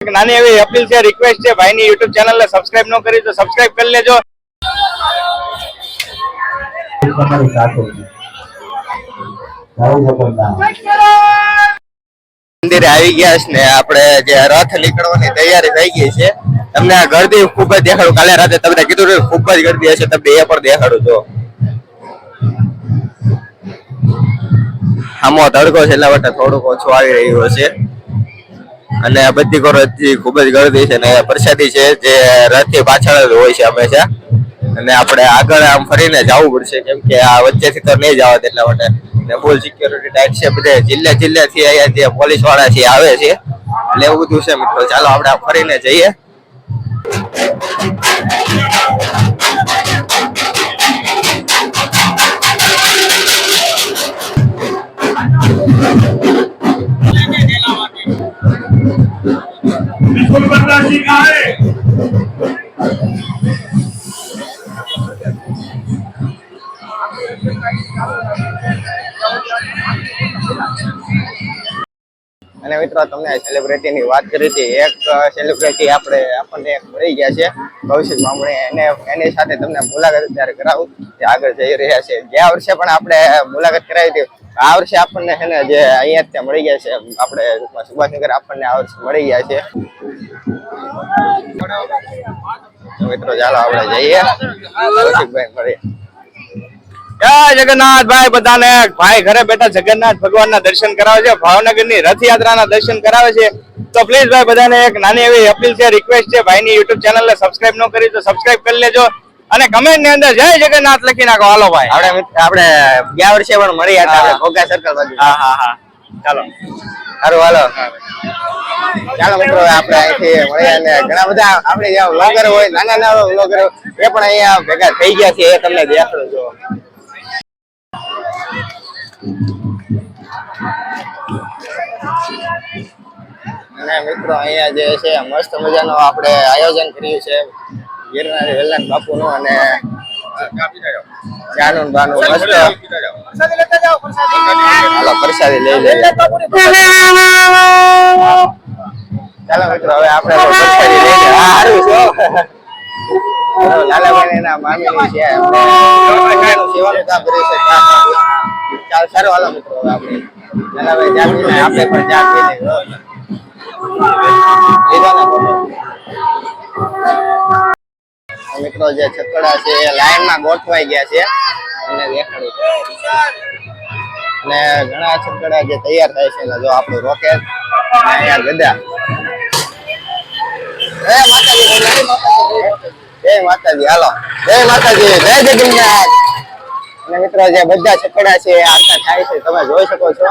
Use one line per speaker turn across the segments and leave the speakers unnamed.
એક નાની એવી અપીલ છે, રિક્વેસ્ટ છે, ભાઈની YouTube ચેનલને સબસ્ક્રાઇબ ન કરી તો સબસ્ક્રાઇબ કરી લેજો.
તમારી સાથે
મંદિરે આવી ગયા છે ને આપણે જે રથ નીકળવાની તૈયારી થઈ ગઈ છે. તમને આ ગરદી ખૂબ જ દેખાડું. કાલે રાતે તમને કીધું ખૂબ જ ગરદી હશે, તમને એ પણ દેખાડું. જો આમો તડકો છે એટલા માટે થોડુંક ઓછું આવી રહ્યું હશે. અને બધી કોરથી ખૂબ જ ગરદી છે ને પ્રસાદી છે જે રથની પાછળ જ હોય છે હંમેશા. અને આપણે આગળ આમ ફરીને જવું પડશે કેમ કે આ વચ્ચેથી તો નહીં જવા દે એટલા માટે. ફૂલ સિક્યોરિટી ટાઈટ છે. બધે જિલ્લાથી અહીંયા જે પોલીસ વાળા છે આવે છે એટલે એવું બધું છે મિત્રો. ચાલો આપણે આમ ફરીને જઈએ. અને મિત્રો તમને સેલિબ્રિટીની વાત કરી હતી. એક સેલિબ્રિટી આપણને મળી ગયા છે, કૌશિક બામણી. એની સાથે તમને મુલાકાત ત્યારે કરાવું તે આગળ જઈ રહ્યા છે. ગયા વર્ષે પણ આપણે મુલાકાત કરાવી હતી. આ વર્ષે આપણને છે ને જે અહીંયા જ મળી ગયા છે. આપણે સુભાષનગર આપણને આ વર્ષે મળી ગયા છે. મિત્રો ચાલો આપણે જઈએ કૌશિકભાઈ મળીએ. જય જગન્નાથ ભાઈ. બધાને ભાઈ ઘરે બેઠા જગન્નાથ ભગવાનના દર્શન કરાવે છે, ભાવનગરની રથયાત્રાના દર્શન કરાવે છે. તો પ્લીઝ ભાઈ બધાને એક નાની એવી અપીલ છે, રિક્વેસ્ટ છે, ભાઈની YouTube ચેનલને સબસ્ક્રાઇબ ન કરી તો સબસ્ક્રાઇબ કરી લેજો. અને કમેન્ટ ની અંદર જય જગન્નાથ લખી નાખો. હાલો ભાઈ. આપણે ગયા વર્ષે પણ મળી હતા ઘોઘા સર્કલ બાજુ. હા ચાલો સારું હાલો. ચાલો મિત્રો આપણે અહીંથી મળીએ. અને ઘણા બધા આપણે જ્યાં વ્લોગર હોય, નાના વ્લોગર એ પણ અહીંયા ભેગા થઈ ગયા છે. એ તમને દેખાડું છું. અને મિત્રો અહીંયા જે છે મસ્ત મજાનું આપણે આયોજન કર્યું છે ગિરનારી વેલનાથ બાપુનું. અને ચાનું બાનું મસ્ત. હાલો પ્રસાદી લઈ લઈએ. ચાલો મિત્રો હવે આપણે પ્રસાદી લઈ લઈએ. સારું છે. લાલાભાઈ એના મામીની છે સેવાનું કામ કર્યું છે. ચાલ સારું હાલો મિત્રો. હવે આપણે લાલાભાઈ ચા પીને આપણે પણ ચા પી લઈએ. મિત્રો જે છકડા છે એ લાઈનમાં ગોઠવાઈ ગયા છે. અને દેખાડું અને ઘણા છકડા જે તૈયાર થાય છે. જો આપણું રોકેટ અહીંયા ગદા. જય માતાજી. હાલો જય માતાજી. જય જગન્નાથ. અને મિત્રો જે બધા છકડા છે આખા થાય છે તમે જોઈ શકો છો.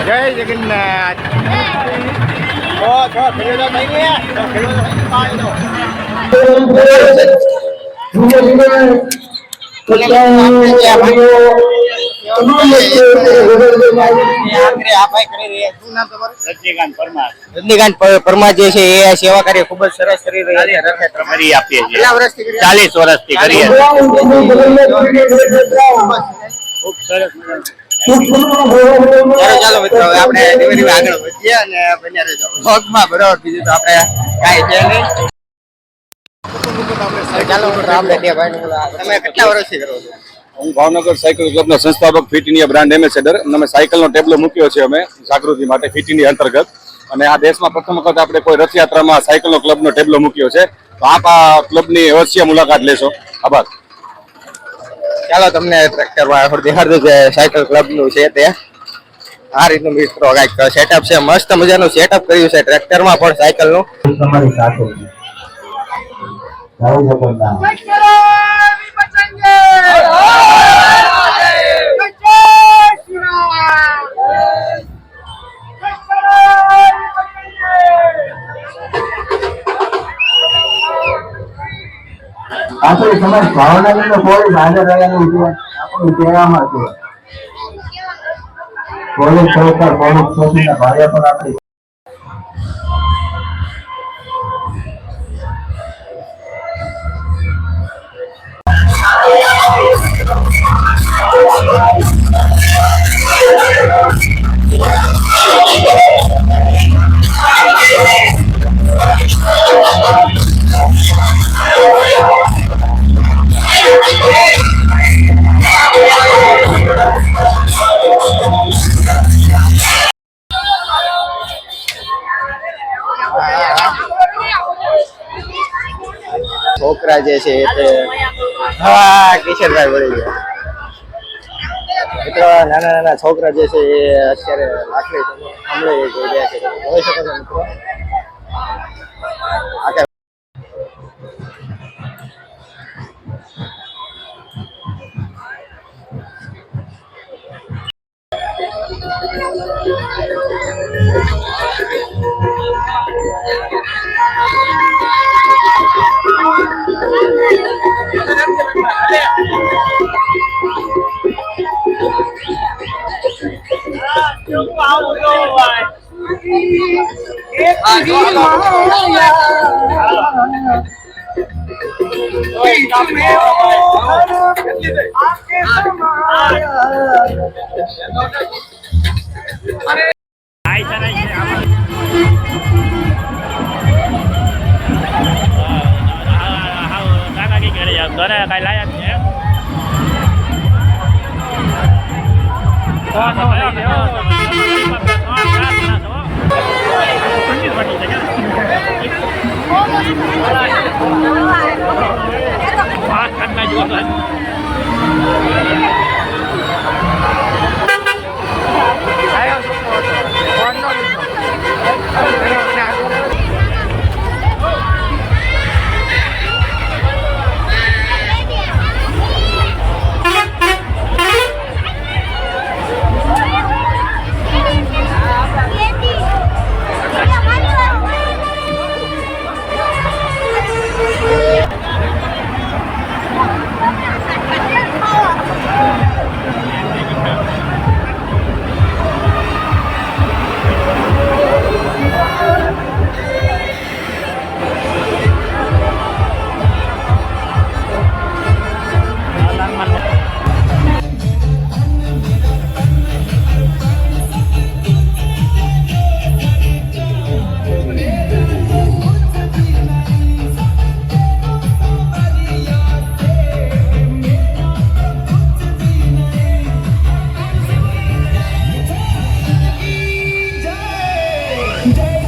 જય જગન્નાથ. રજનીકાંત પરમાર જે છે એ સેવા કાર્ય ખૂબ જ સરસ કરી રહ્યા છે. રથયાત્રા આપીએ છીએ 40 વર્ષથી કરીએ. ખૂબ સરસ. ચાલો મિત્રો હવે આપણે ધીમે ધીમે આગળ વધીએ અને બન્યા રહેજો વ્લોગમાં. બરાબર બીજું તો આપણે કાંઈ છે નહીં. ચાલો મિત્રો આપણે ત્યાં ભાઈ તમે કેટલા વર્ષથી કરો છો?
હું ભાવનગર સાયકલ ક્લબના સંસ્થાપક, ફિટ ઇન્ડિયા બ્રાન્ડ એમ્બેસેડર. અમે સાયકલનો ટેબલો મૂક્યો છે અમે જાગૃતિ માટે ફિટ ઇન્ડિયા અંતર્ગત. અને આ દેશમાં પ્રથમ વખત આપણે કોઈ રથયાત્રામાં સાયકલનો ક્લબનો ટેબલો મૂક્યો છે. તો આપ આ ક્લબની અવશ્ય મુલાકાત લેશો. આભાર.
ચાલો તમને ટ્રેક્ટરમાં દેખાડું છે સાયકલ ક્લબનું છે તે. આ રીતનું મિત્રો કાંઈક સેટઅપ છે. મસ્ત મજાનું સેટઅપ કર્યું છે ટ્રેક્ટરમાં પણ સાયકલનું.
તમારી સાથે આપણે સમાજ ભાવનગરનો પોલીસ હાજર રહેવાનું છે. આપણું કહેવામાં છે પોલીસ સરકાર પોલીસ સ્ટેશનના ભારે પણ આપણી
છોકરા જે છે તે હા કિશોરભાઈ વળી ગયા મિત્રો. નાના નાના છોકરા જે છે એ અત્યારે લાકડી સાંભળે જઈ રહ્યા છે. જોઈ શકો છો મિત્રો. આખે
Day